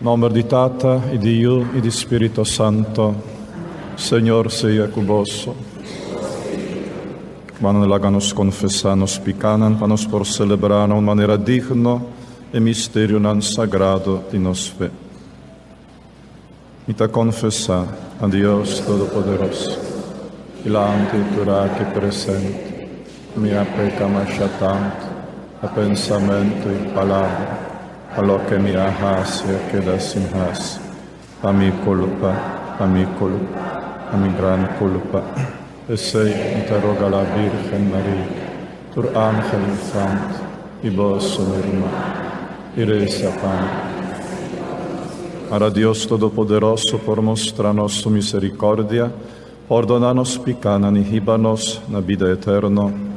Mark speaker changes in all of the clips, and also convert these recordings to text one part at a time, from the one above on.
Speaker 1: Nombre di Tata, e di Iu, e di Spirito Santo, Señor sea cu vos. Quando laganos confessanos picanan, panos por celebrarnos in maniera digno e misterio nan sagrado di nos fe. Mita confessa a Dios Todopoderoso, y la antitura que presente, mia peca tanto, a pensamento e palabra, a lo que mi hace queda sin hace, a mi culpa, a mi gran culpa. E sei interroga la Virgen María, tur ángel infante, y vos son hermano, y reza pan. Ahora Dios Todopoderoso, por mostrarnos su misericordia, ordonanos picanan y híbanos na vida eterno.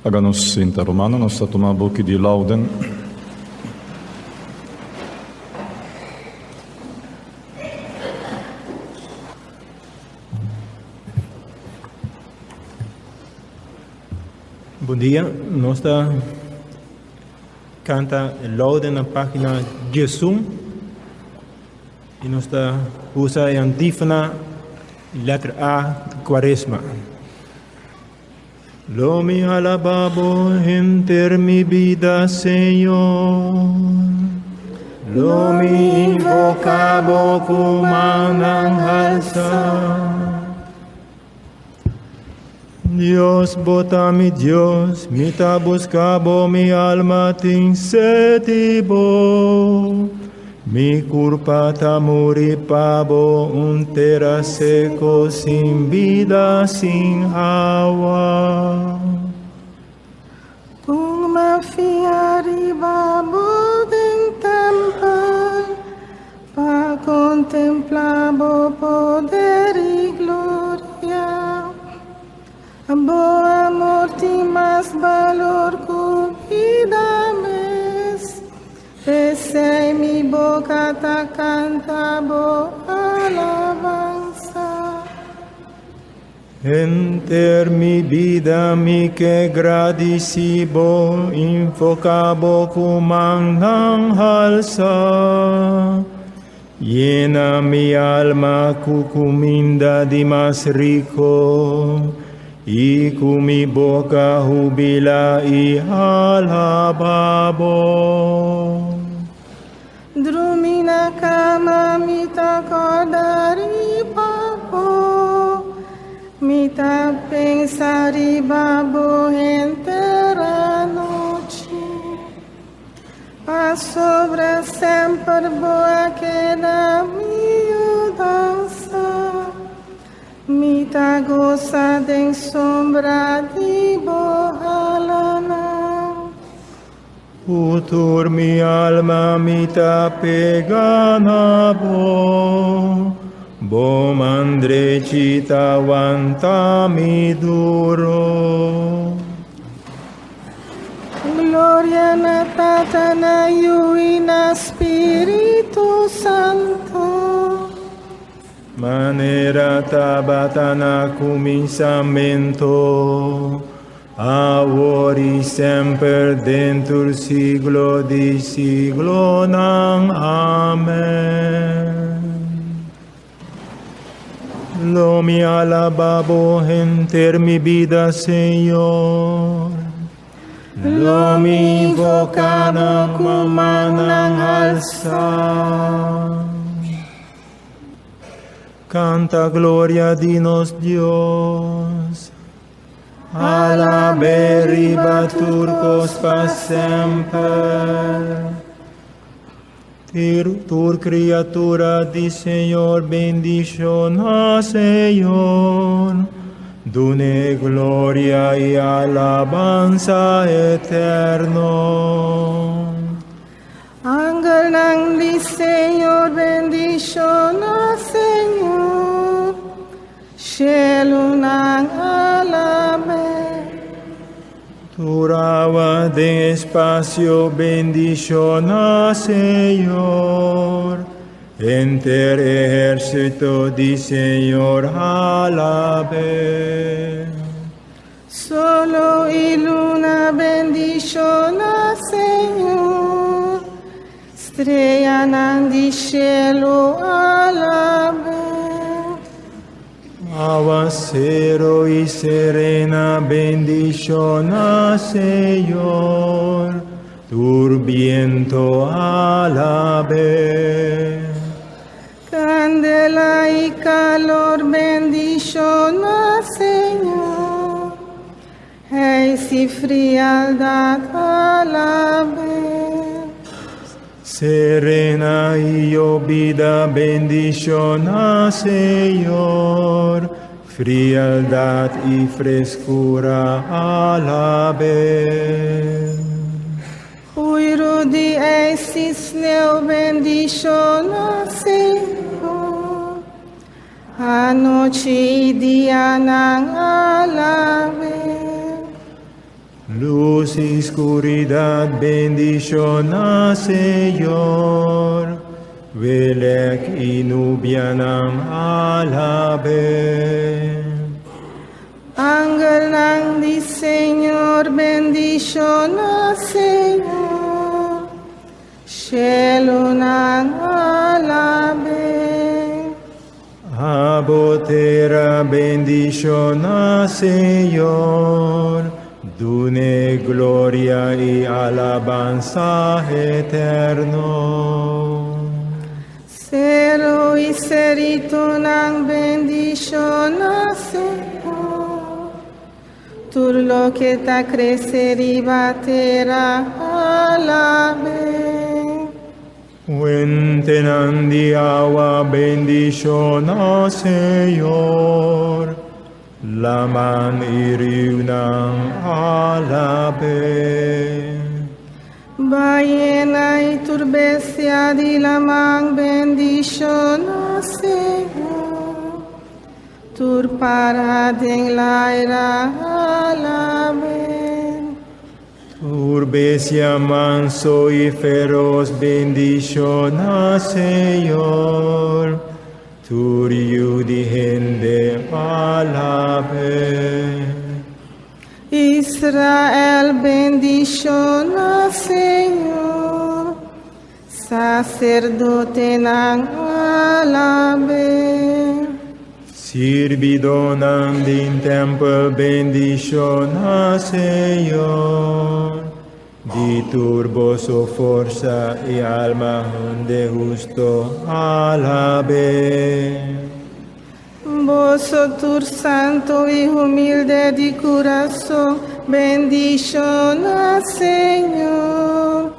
Speaker 1: Háganos Santa Romana, nostra toma boki di lauden.
Speaker 2: Bom dia, nós canta laude na página 11 e nós usa a antífona letra A, Quaresma. Lo mi alababo enter mi vida, Señor. Lo mi invocabo como alza. Dios, bota mi Dios, mita buscabo mi alma tin setibo. Mi culpa ta muripabo un terra seco sin vida, sin agua.
Speaker 3: Kung mafiaribabo din temple, pa contemplabo poder y gloria. Abo amor ti más valor que vida mes. Sei mi boca ta cantabo alabanza.
Speaker 2: Enter mi vida mi que gradisibo, invocabo cum alza. Llena mi alma cucuminda di más rico, y cu mi boca jubila y alababo.
Speaker 3: Drumina cama mita cordari papo, mita pensari babo entera noche. A sobra sempre boa queda miudança, mita goza de sombra di bohalana.
Speaker 2: Utur mi alma mita pegana bo mandrecita vanta mi duro.
Speaker 3: Gloria na Tata, na Iu y na Spiritu Santo.
Speaker 2: Manera tabatana cominciamento, Aori semper dentur siglo di siglo nang. Amen. Lo mi alababo enter mi vida, Señor. Lo mi invocano como alza. Canta gloria dinos Dios. Alaberi turcos pa semper. Tur criatura di Señor, bendición a Señor. Dune gloria y alabanza eterno.
Speaker 3: Ángel ng di Señor, bendición a Señor. Cielo ng alabe.
Speaker 2: Turaba despacio, bendición a Señor. Enter ejército di Señor, alabe.
Speaker 3: Solo y luna, bendición a Señor. Estrella ng di cielo, alabe.
Speaker 2: Aguacero y serena, bendición a Señor. Turbiento, alabe.
Speaker 3: Candela y calor, bendición a Señor. Haze y frialdad, alabe.
Speaker 2: Serena y llovida, bendición a Señor. Frialdad y frescura, alabe.
Speaker 3: Huiro di cisneo, bendición a Señor. Anoche y día ng alabe.
Speaker 2: Luz y oscuridad, bendición a Señor. Velek y nubia ng alabe.
Speaker 3: Ángel ng di Señor, bendición a Señor. Cielo ng alabe.
Speaker 2: Abotera, bendición a Señor. Dune gloria y alabanza eterno.
Speaker 3: Cero y cerito ng bendición a Señor. Turlo que ta crecer y batera, alabe.
Speaker 2: Fuente di agua, bendición a Señor. Laman y río ng alabe.
Speaker 3: Ballena y turbecia di lamang, bendición a Señor. Tur parading laira, alabe.
Speaker 2: Turbecia manso y feroz, bendición a Señor. Turiu di gente, alabe.
Speaker 3: Israel, bendición a Señor. Sacerdote ng alabe.
Speaker 2: Sirvidor din temple, bendición a Señor. Di turboso fuerza y alma de justo, alabe.
Speaker 3: Vosotros santo y humilde de corazón, bendición al Señor.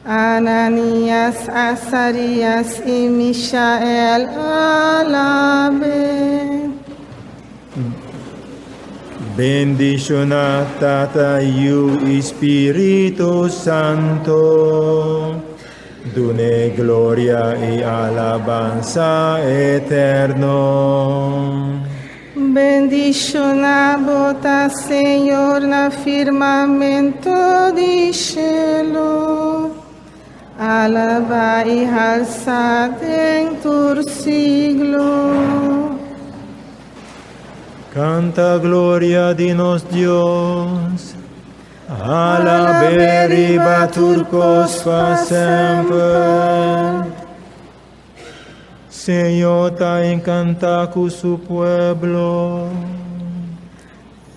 Speaker 3: Ananías, Azarías y Misael, alabe.
Speaker 2: Bendición a Tata y Espíritu Santo. Dune gloria y alabanza eterno.
Speaker 3: Bendición a bota, Señor, na firmamento di cielo. Alaba y alzad en tu siglo.
Speaker 2: Canta gloria dinos Dios. Alaberi turcos fa semper. Señor ta encanta con su pueblo.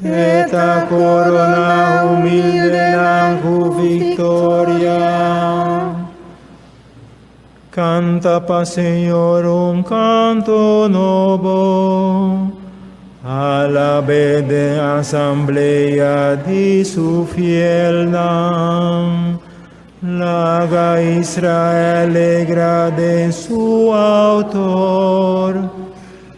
Speaker 2: Eta corona humilde la victoria. Canta pa Señor un canto nuevo, a la vez de asamblea de su fiel nam. Laga Israel alegra de su autor,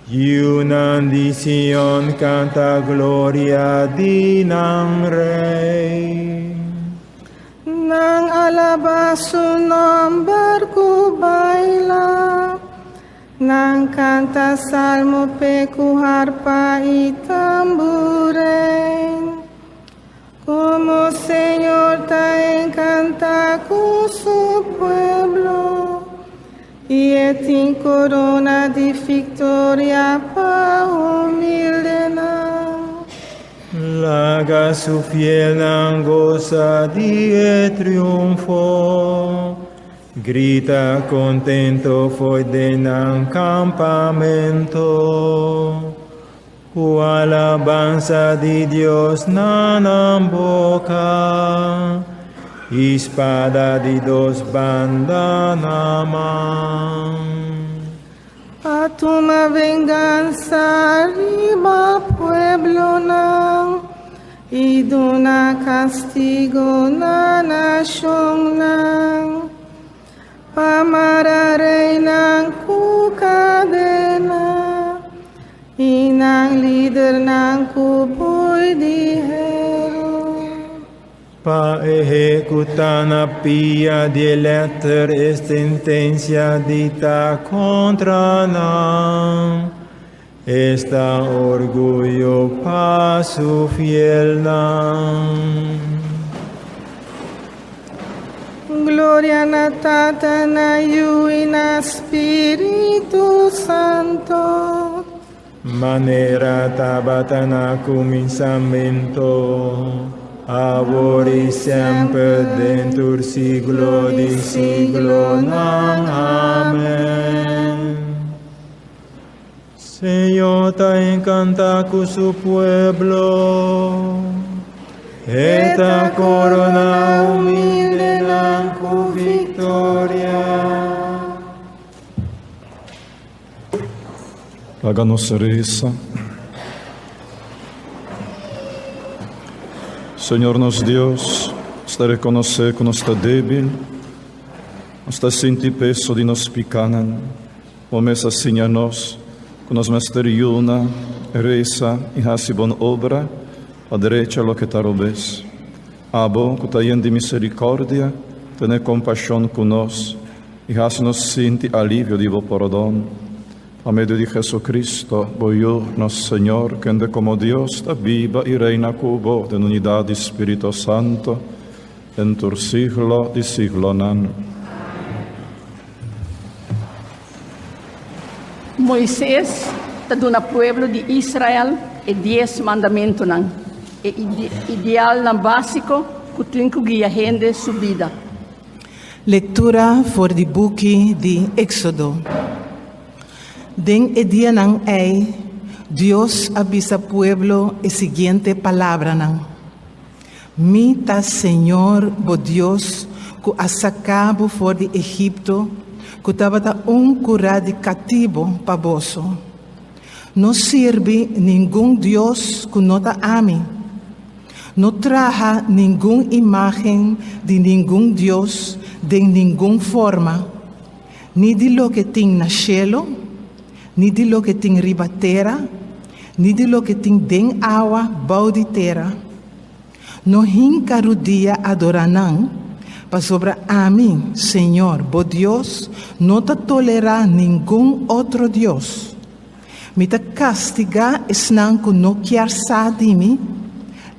Speaker 2: y una bendición canta gloria de nan rey.
Speaker 3: Nang alaba su nombre ku baila, nang canta salmo peku harpa y tambourine. Como Señor te encanta con su pueblo, y en corona de victoria pa humilde nam.
Speaker 2: Laga su fiel goza de triunfo, grita contento foi de nan campamento. O alabanza de Dios nan boca, espada de dos bandas na mão.
Speaker 3: A toma venganza arriba pueblo nam, y dona castigo na nación nam. Pamara reina ku cadena, y nang líder nang ku boy di hero.
Speaker 2: Pa ejecutar na pia de letter sentencia dita contra nam, esta orgullo pa su fiel nam.
Speaker 3: Gloria na Tata na Iu y na Espíritu Santo.
Speaker 2: Manera tabatana cominciamento, ahora y siempre dentro siglo di siglo. Amén. Señor te encanta con su pueblo, esta corona humilde la cu victoria.
Speaker 1: Háganos risa. Senhor nosso Deus, está reconhecer que nós está débil, nós está sentir peso de nós picanan, começa assim a nós, que nós mesteriuna, reza e hace bon obra, a derecha lo que tarobes. Abo, que está de misericórdia, tenha compaixão conosco, e hace-nos sentir alívio de vo perdão. A medio de Jesucristo, voy nuestro Señor, que ande como Dios, está viva y reina cubo, en unidad de Espíritu Santo, en tu siglo de siglo. Nan.
Speaker 4: Moisés está dando ao pueblo de Israel e 10 mandamentos nan, e ideal nan básico que tem que guiar gente sua vida.
Speaker 5: Lectura voor die boekie di Éxodo. Den dia nang ei, Dios avisa pueblo e siguiente palabra nang. Mita Señor, bo Dios, que a sacabo for de Egipto, que tabata cura de cativo pa boso. No sirve ningún Dios que no ta ame. No traja ninguna imagen de ningún Dios de ninguna forma, ni de lo que tiene na cielo, ni de lo que tem riba terra, ni de lo que tem den agua bau de terra. No hincarudia adoranang, pa sobra a mim, Senhor, bo Deus, não te tolera nenhum outro Deus. Me te castiga esnan que não quer sadimi,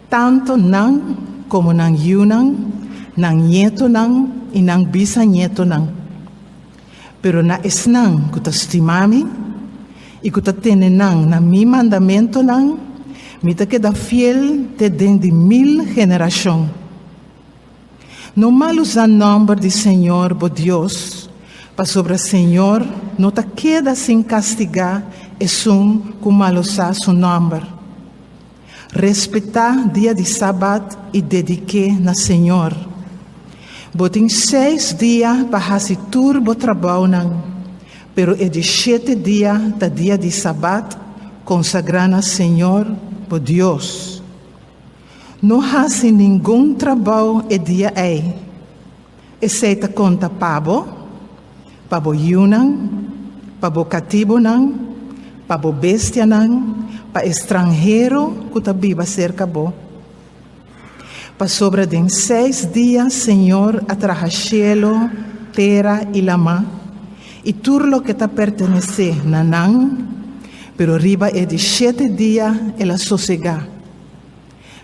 Speaker 5: tanto nan como nan yunang, nan nieto nan e nan bisanieto nan. Pero na esnan que te estimami, e que tene nang na mi mandamento nang, mi te queda fiel te den de 1000 geração. No mal usa nombre de Senhor, bo Deus, pa sobre Senhor, não te queda sem castigar es com mal usa su nombre. Respeitar dia de sábado e dedique na Senhor. Boting 6 dias para hasi turbo trabalho nang, pero é de 7 dias da dia de sabat, consagrando ao Senhor, por Deus. Não hasi nenhum trabalho é dia aí, exceto conta pabo yunang, pabo cativo nang, pabo bestia nang, pa estrangeiro que tá viva cerca bo. Pa sobra de 6 dias, Senhor, atraja cielo, terra e lama, e tudo lo que tá pertenece nanang, pero riba é de 7 dias ela sossegar.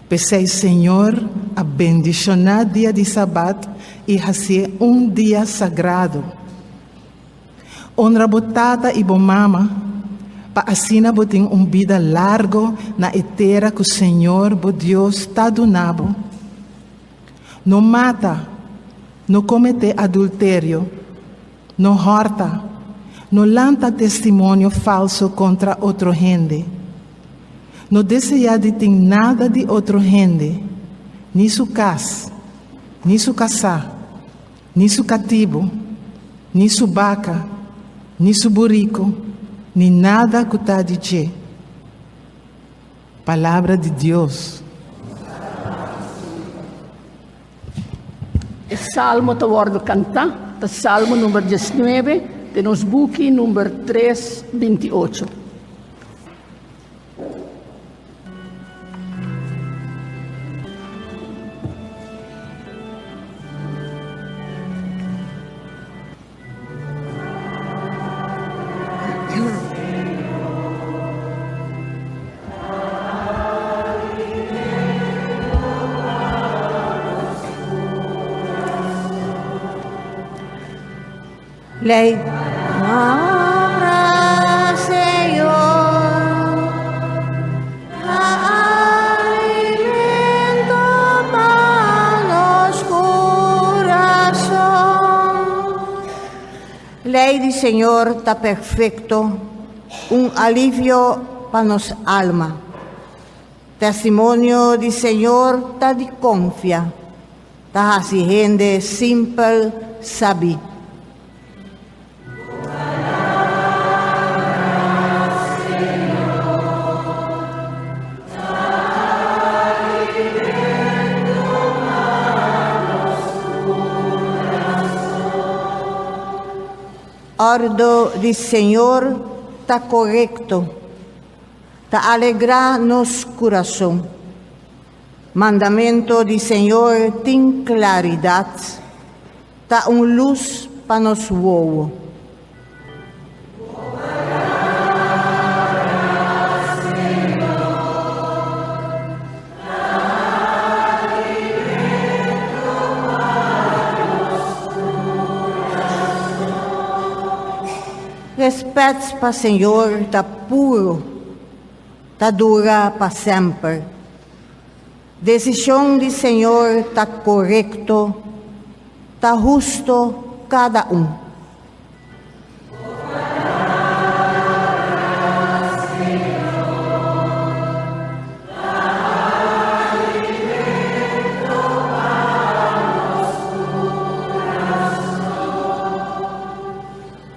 Speaker 5: Pensei, Senhor, a bendicionar dia de sabat e fazer dia sagrado. Honra botada e bomama, para assim botem vida largo na eterna que o Senhor, bo Deus, está donando. Não mata, não comete adultério, não horta, não lanta testemunho falso contra outra gente, não deseja de ter nada de outra gente, nem sua casa, nem sua casa, nem seu cativo, nem sua vaca, nem seu burrico, nem nada que está a dizer. Palavra de Deus.
Speaker 4: O salmo te wordt cantar, o salmo número 19, de nos buki número 328.
Speaker 3: Lei nombra, Señor, alimento para los corazones. Lei do Senhor está perfeito, alívio para nos alma. Testemunho do Senhor está de confia, está assim gente simples, sabe. Ordo do Senhor está correto, está alegra nos coração. Mandamento do Senhor tem claridade, está luz para nos voos. Respeito para o Senhor está puro, está dura para sempre. Decisão do Senhor está correto, está justo cada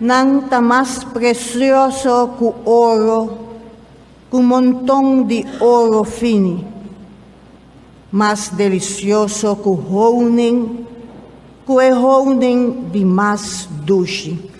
Speaker 3: Não está mais precioso que o ouro, que montão de ouro fino, mais delicioso que o honey, que é honey de mais doce.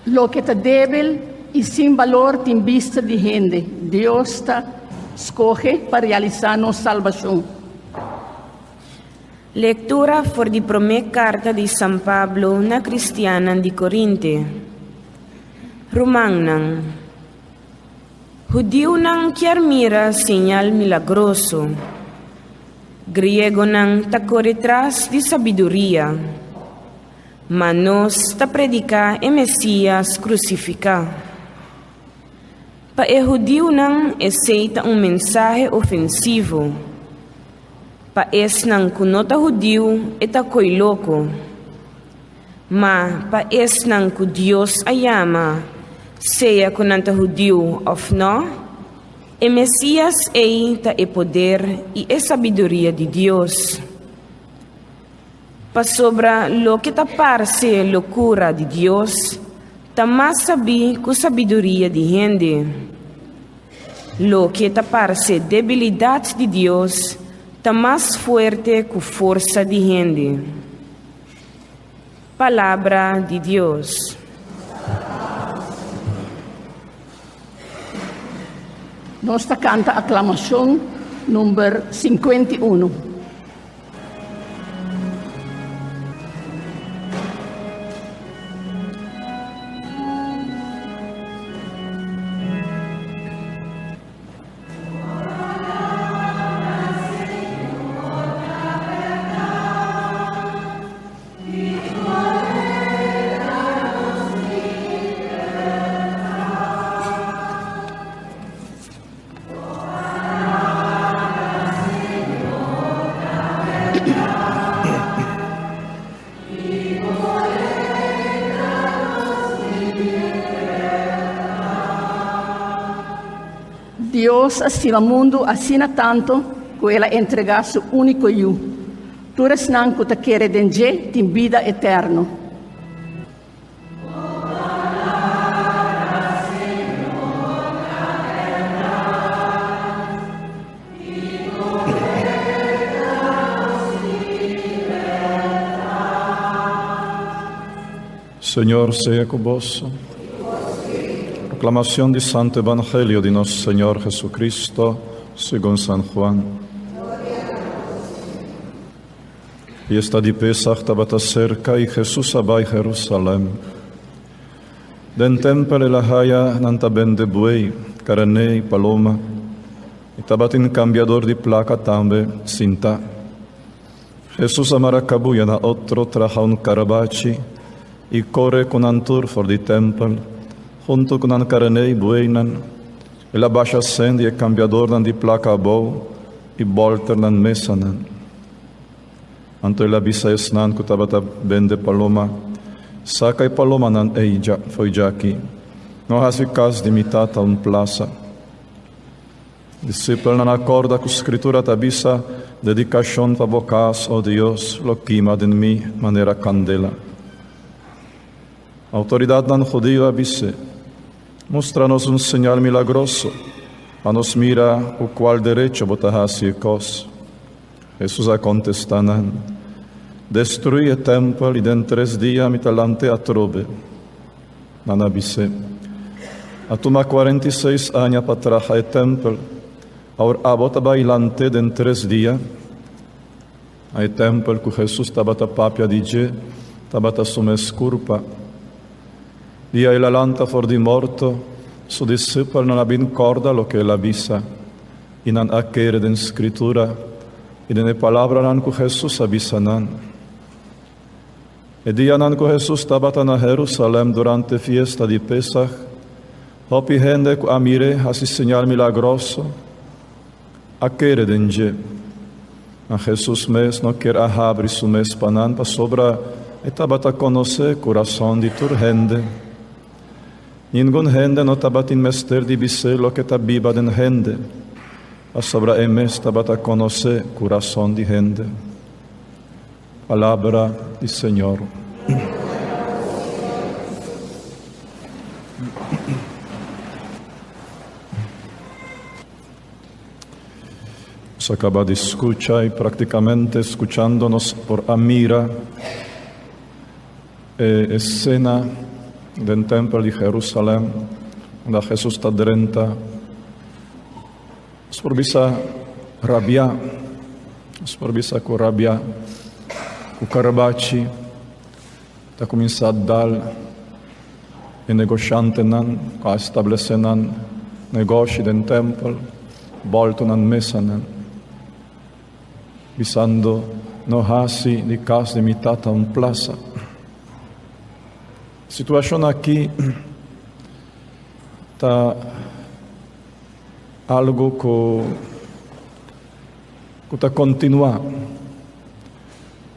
Speaker 4: Lo que está débil e sem valor em vista de gente, Deus está escoge para realizar nossa salvação.
Speaker 6: Lectura for di primeira carta di San Pablo na Cristiana di Corinte. Romanang. Judio nang chiarmira señal milagroso. Griego nang takoretras di sabiduria. Manos ta predica e Messias crucifica. Pa e judio nang aceita mensaje ofensivo. paes ng kunota hudiw itakoy loko. Ma paes ng ku Dios ayama, seya kunanta hudiw of no, e Mesias ay ta e poder e sabiduria di Dios. Pasobra lo que taparse locura di Dios, ta mas sabi ku sabiduria di gente. Lo que taparse debilidad di Dios, ta mas fuerte ku força di gente. Palabra de Dios.
Speaker 4: Nossa canta aclamação número 51. Deus assim o mundo, assim tanto, que ela entregar seu único Filho. Todos não que te querem dengue, tem vida eterna.
Speaker 1: Señor sea con vos. Proclamación del Santo Evangelio de nuestro Señor Jesucristo según San Juan. Fiesta de Pesach estaba cerca y Jesús va a Jerusalén. Den templo la haya nanta ben de buey, carne y paloma. Estaba en cambiador de placa también, cinta. Jesús amaracabuya na otro traja un carabachi y corre con antur for the temple, junto con an carne y buenan, e la basha sendi e cambiador nan di placa abou, e bolter nan mesanan. Anto la bisa esnan kutabata bende paloma, saca e paloma nan eija, foi jaki, no hasi cas dimitata un plaza. Disciple nan acorda cu scritura tabisa, dedicación pa vocas, oh Dios, lo quima en mi manera candela. Autoridad nan judío avise, mostranos un señal milagroso, a nos mira o cual derecho botahasi e cos. Jesús a contestanan, destruye templo y den 3 días mi talante a trobe. Nan avise, a tuma 46 años patraja e templo, aur abota bailante den 3 días, a e templo que Jesús tabata papia dije, tabata sumes curpa. Dia e la lanta for di morto, su disciple non abin corda lo che la visa, e non acchere den scrittura, e den palabra nan cu Jesus abisanan. E dia nan cu Jesus tabata na Jerusalem durante fiesta di Pesach, hopi hende cu amire hasi señal milagroso, acchere den je. A Jesus mes no quer ahabri su mes panan pa sobra e tabata conoce corazón di tur hende. Ningun hende no tabatin mester di bise lo que tabiba den hende. A sobra emes tabata conoce corazón di hende. Palabra di Señor. Se acaba de escuchar y prácticamente escuchándonos por Amira, escena del templo de Jerusalén, donde Jesús está drenta, sporbisa rabia, sporbisa con rabia, con carabaci, ta comincia a dar e negoziante nan, a establecer nan negoci del templo, volto nan mesa nan, bisando no hasi di casa limitata un plaza. Situação aqui está algo que kuta continua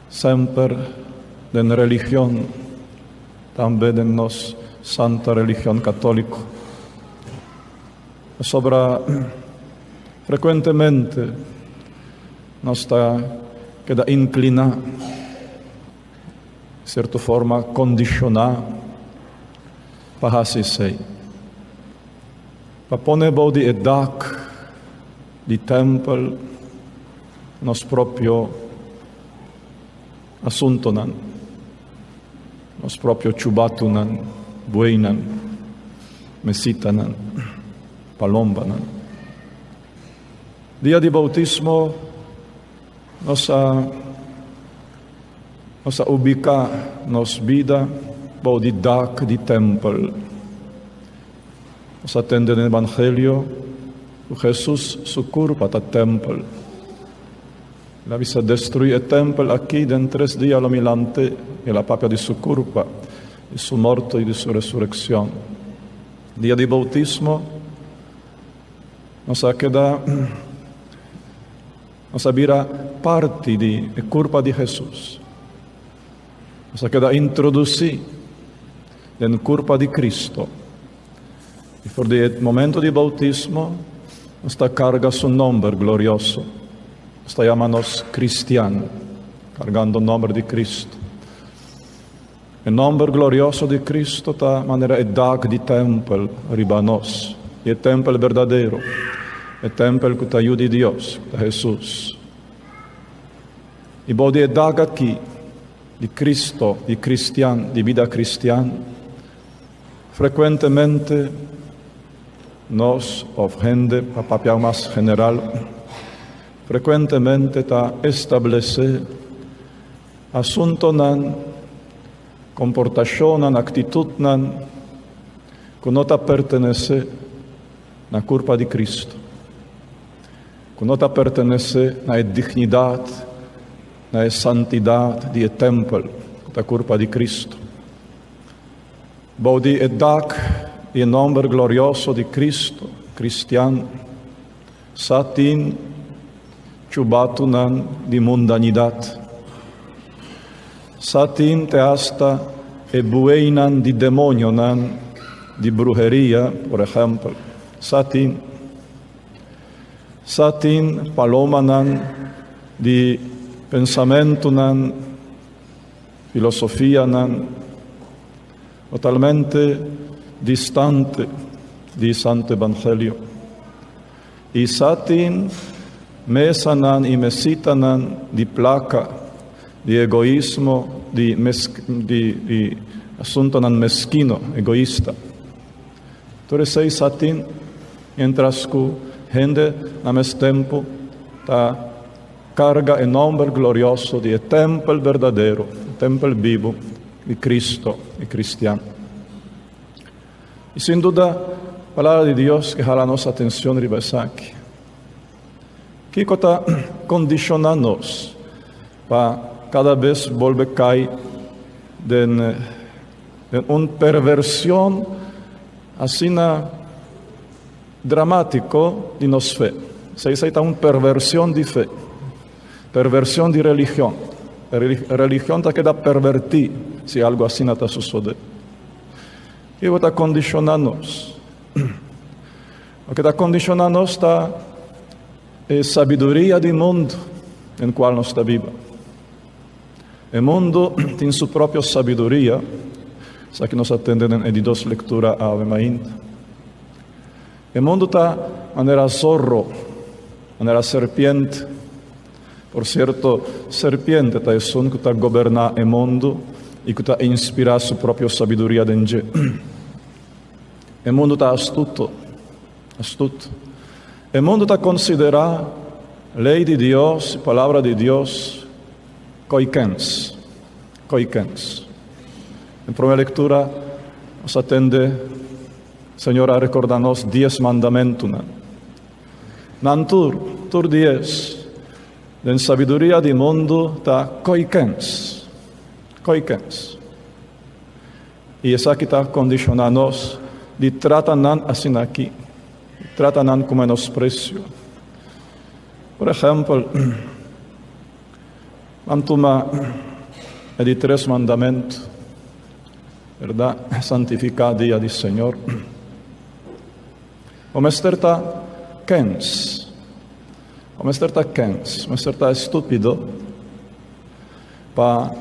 Speaker 1: sempre den religion, també den nos santa religion católico. Sobra frequentemente nos queda inclina, certa forma condicionar para hasi sei. Pa pone bodi edak di tempel nos proprio assuntonan, nos proprio chubatunan, bueinan, mesitanan, palombanan. Dia di bautismo nos ubica nos vida bodi dak di tempel. Nos attende nel Evangelio Jesús succurpa ta tempel. La visa destruì il tempel aquí den 3 días lo milante e la papia di succurpa, di su morto e di su resurrección. Dia di bautismo nos abira parti di curpa di Jesús. Nos queda introduci den curpa di Cristo. E por il momento di bautismo nos carga su nombre glorioso. Nos llamanos cristiano, cargando il nome di Cristo. Il nome glorioso di Cristo ta manera edak di tempel ribanos. E il tempel verdadero, il tempel che ti aiuti Dios, da Jesús. E bodi edak aquí di Cristo, di cristian, di vida cristiana, frequentemente nos ofende, a papia más general, frequentemente ta establece asuntonan, comportacionan, actitudnan, que no ta pertenece na curpa di Cristo, que no ta pertenece na dignidad, na santidad di tempel, ta curpa di Cristo. Bodi edak in nome glorioso di Cristo, cristiano, satin chubatunan di mundanidad, satin te hasta e bueinan di demonionan, di brujería, por ejemplo, satin palomanan di pensamentunan, filosofianan, totalmente distante di Santo Evangelio. Y satin mesanan y mesitanan di placa, di egoísmo, di asuntonan mezquino, egoísta. Entonces sei satin, mientras que gente na mes tempo ta carga el nombre glorioso di tempel verdadero, tempel vivo di Cristo y cristiano. Y sin duda, palabra de Dios que jala nuestra atención ribesaki. Que está condicionándonos para cada vez volver a caer en una perversión así dramático de nuestra fe. Se dice una perversión de fe, perversión de religión. Religión te queda pervertir si algo así no te sucede. Y está condicionándonos. Lo que está condicionándonos está sabiduría del mundo en el cual nos está viva. El mundo tiene su propia sabiduría. Aquí nos atenden en 2 lecturas a Ave María. El mundo está de manera zorro, de manera serpiente. Por cierto, serpiente es un que está gobernando el mundo y que está inspirando su propia sabiduría dentro. El mundo está astuto. El mundo está considerando ley de Dios, palabra de Dios, coiquens. En primera lectura nos atende, Señor, a recordarnos 10 mandamientos. Nantur 10. En sabiduría del mundo está coiquens. Y esa que está condicionándonos de tratan así aquí. Tratan con menosprecio. Por exemplo, mantuma de 3 mandamentos, verdade? Santificar dia do Senhor. O mesterta kens, mesterta estúpido, para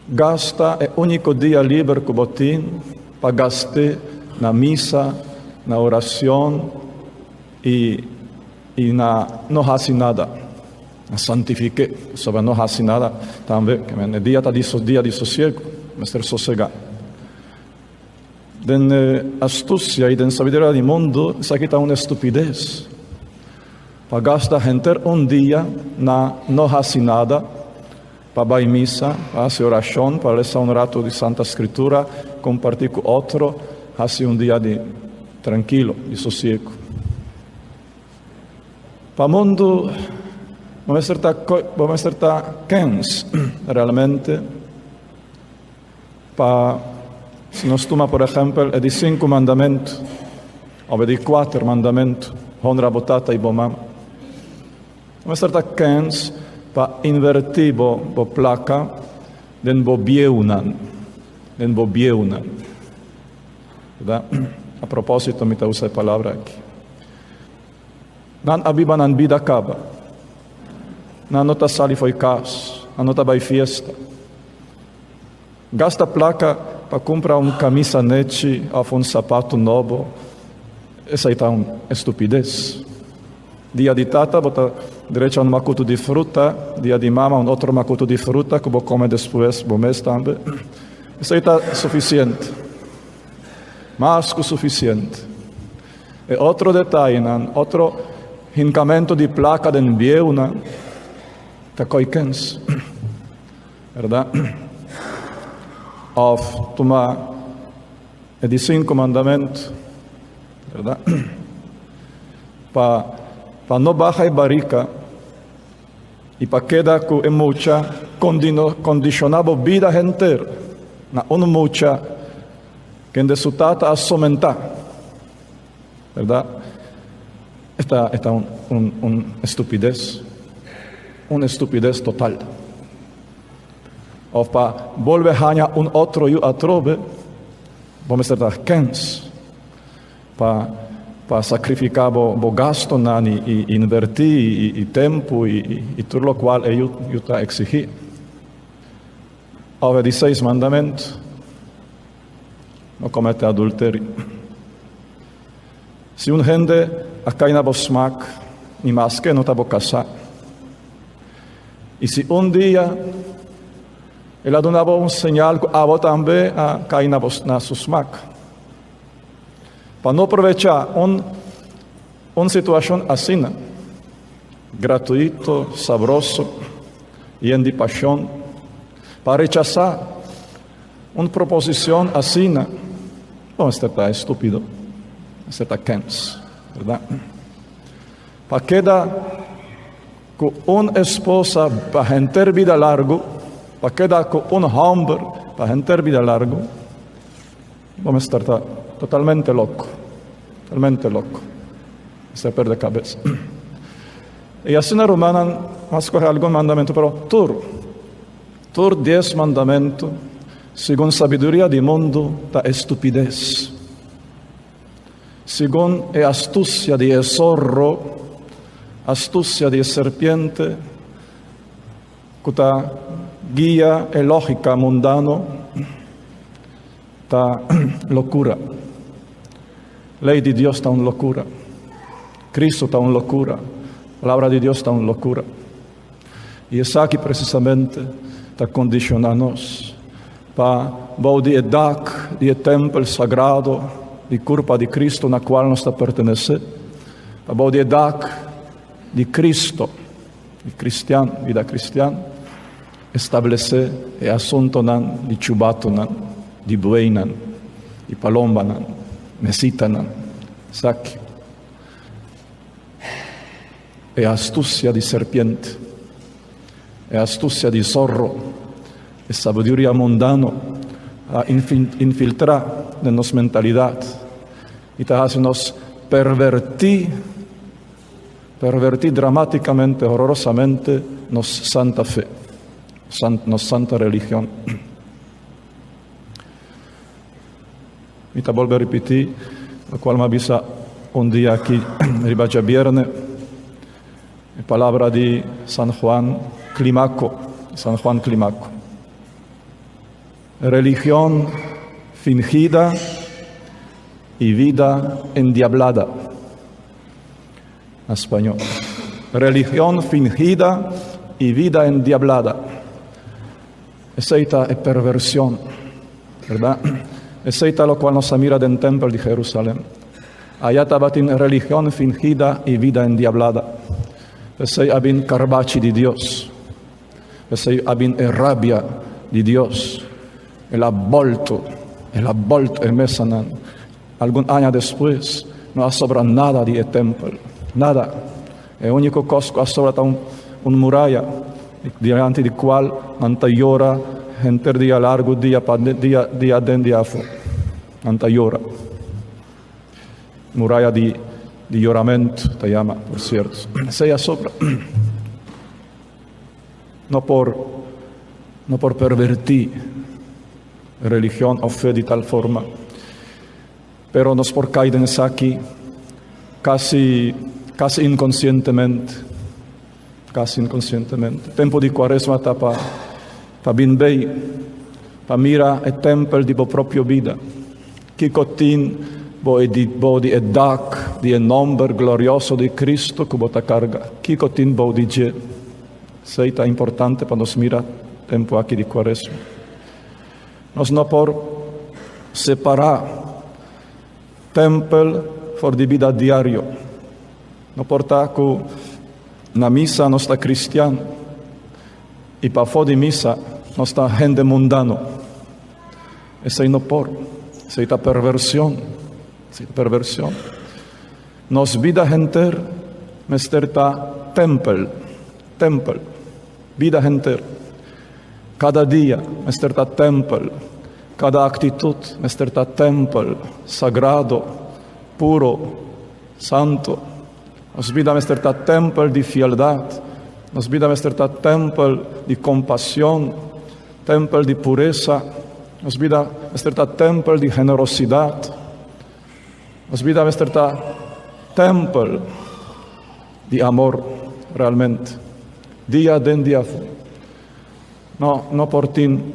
Speaker 1: gastar o único dia livre que botin, para gastar na missa, na oração e não fazer nada. Santifique, sobre não fazer nada também, que é dia de sossego, mas sossegar. Den astúcia e den sabedoria do mundo, isso aqui está uma estupidez. Para gastar gente dia na não fazer nada, para ir à missa, para fazer oração, para ler um rato de Santa Escritura, compartilhar com outro, fazer dia de tranquilo, de sossego. Para o mundo, vamos estar quentes, realmente, para, se nós tomamos, por exemplo, de 5 mandamentos, ou de 4 mandamentos, honra botata e bomama. Vamos estar quentes para invertir a placa den bo bieunan. A propósito, me usa a palavra aqui. Nan abiba nan vida acaba. Nan nota sali foi casa. Nan nota vai fiesta. Gasta placa para comprar camisa nete ou sapato novo. Essa aí está uma estupidez. Dia de tata, bota direito um macuto de fruta. Dia de mama, outro macuto de fruta que vou comer depois, bom mês também. Isso aí está suficiente. Mais que suficiente. E outro detalhe, outro hincamento de placa de envio, está coikens. Verdade? Ou tomar de 5 mandamentos, verdade? Para não baixar a barriga e para quedar com a mucha condicionar a vida inteira na uma mucha que de su tata a somentar, verdade? Esta é uma estupidez total. Ou para volver a ganhar outro e atrove, vamos estar quentes para sacrificar o gasto e invertir e tempo e tudo o qual eu está exigir. Ou de 6 mandamentos, não comete adultério. Se gente cai na smack, ni mais que não está casar. E se dia ela donava sinal que a também cai na sua smack. Para não aproveitar uma situação assim, gratuito, sabroso e de paixão, para rechazar uma proposição assim, bom, este está estúpido, este está quente, verdade? Para quedar com uma esposa para ter vida larga, para quedar com um homem para ter vida larga, vamos estar totalmente louco. Se perde a cabeça. E assim na romana, vamos escolher algum mandamento, pero tur 10 mandamentos, segundo sabedoria do mundo, da estupidez. Segundo a astúcia de zorro, astúcia de serpiente, que ta guia e lógica mundano, ta loucura. Lei de Deus está uma loucura. Cristo está uma loucura. A palavra de Deus está uma loucura. E isso aqui precisamente está condicionando-nos para o dia de templo sagrado, de corpo de Cristo, na qual nós pertencemos, para o dia de Cristo, de cristiano, vida cristiana, estabelecer o assunto de chubato, de buey, de palomba, mesita, saque. É a astúcia de serpiente, é a astúcia de zorro, é a sabedoria mundana a infiltrar na nossa mentalidade e está fazendo-nos pervertir pervertí dramáticamente, horrorosamente, nuestra santa fe, nuestra santa religión. Mi ta vuelve a repetir, lo cual me avisa un día aquí, ribagia viernes, la palabra de San Juan Climaco. Religión fingida y vida endiablada. En español. Religión fingida y vida endiablada. Esa es perversión, ¿verdad? Esa es lo cual nos mira del templo de Jerusalén. Allá estaba en religión fingida y vida endiablada. Esa es carbachi de Dios. Esa es rabia de Dios. El abolto en Mesanan. Algún año después, no ha sobrado nada de templo. Nada. El único cosa que ha sobrado un muralla, diante del cual anta llora, gente día largo, día afuera. Anta llora. Muralla de lloramento, te llama, por cierto. Se sobra. No por pervertir religión o fe de tal forma, pero nos por caer en aquí casi inconscientemente. Tempo de Quaresma está para bien ver, para mirar el templo de la propia vida. Que cotín de edak, de nombre glorioso de Cristo que bota carga. Que cotín de je. Sei tan importante para nos mirar tempo aquí de Quaresma. Nos no por separar templo for de vida diario. No por que na misa no está cristiano e para fora de misa no está gente mundano. Essa no por, essa é a perversão. Nos vida gente, mester ta templo, vida gente. Cada dia, mester ta templo, cada atitude, mester ta templo, sagrado, puro, santo. Nos vida mester ta templo de fieldade, nos vida mester ta templo de compaixão, templo de pureza, nos vida mester ta templo de generosidade, nos vida mester ta templo de amor, realmente, dia dentro dia fora. No por tin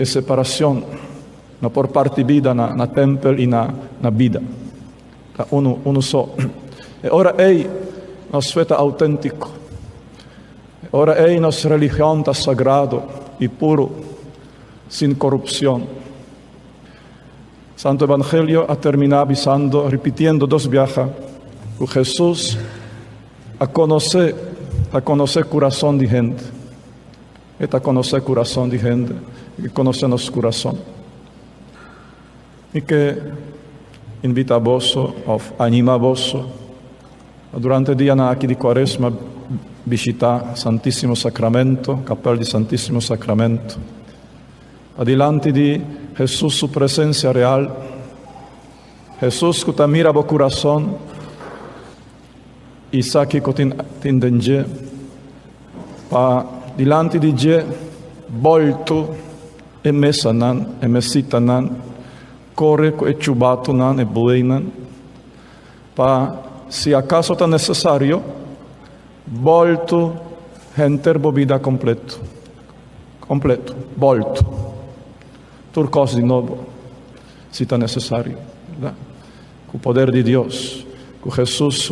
Speaker 1: separação, no por parte vida na templo e na vida. Uno só. E ora ei nos feta autêntico. Ora ei nos religião está sagrado e puro, sem corrupção. Santo Evangelio a terminar avisando, repitiendo dos viajes, que Jesús a conocer coração de gente. A conocer coração de gente, e conocer nosso coração. E que invita a vos, anima a vos, durante o dia aqui de Quaresma, visitar Santíssimo Sacramento, capela de Santíssimo Sacramento, adiante de Jesus, sua presença real, Jesus que te mira o coração e sabe que te entende, para dilante de Je, volto e mesanan, e mesitanan, corre e chubato nan e buenan, para se acaso está necessário, volto enter vida completo, volto, turcos de novo, se está necessário, ¿verdad? Com o poder de Deus, com Jesus,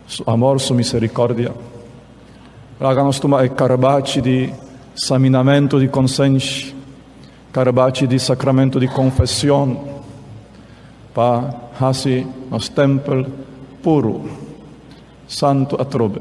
Speaker 1: su amor, su misericórdia, háganos tomar el carbachi de examinamento de consciência, carbachi de sacramento de confissão, para assim nos templo puro, santo a trove.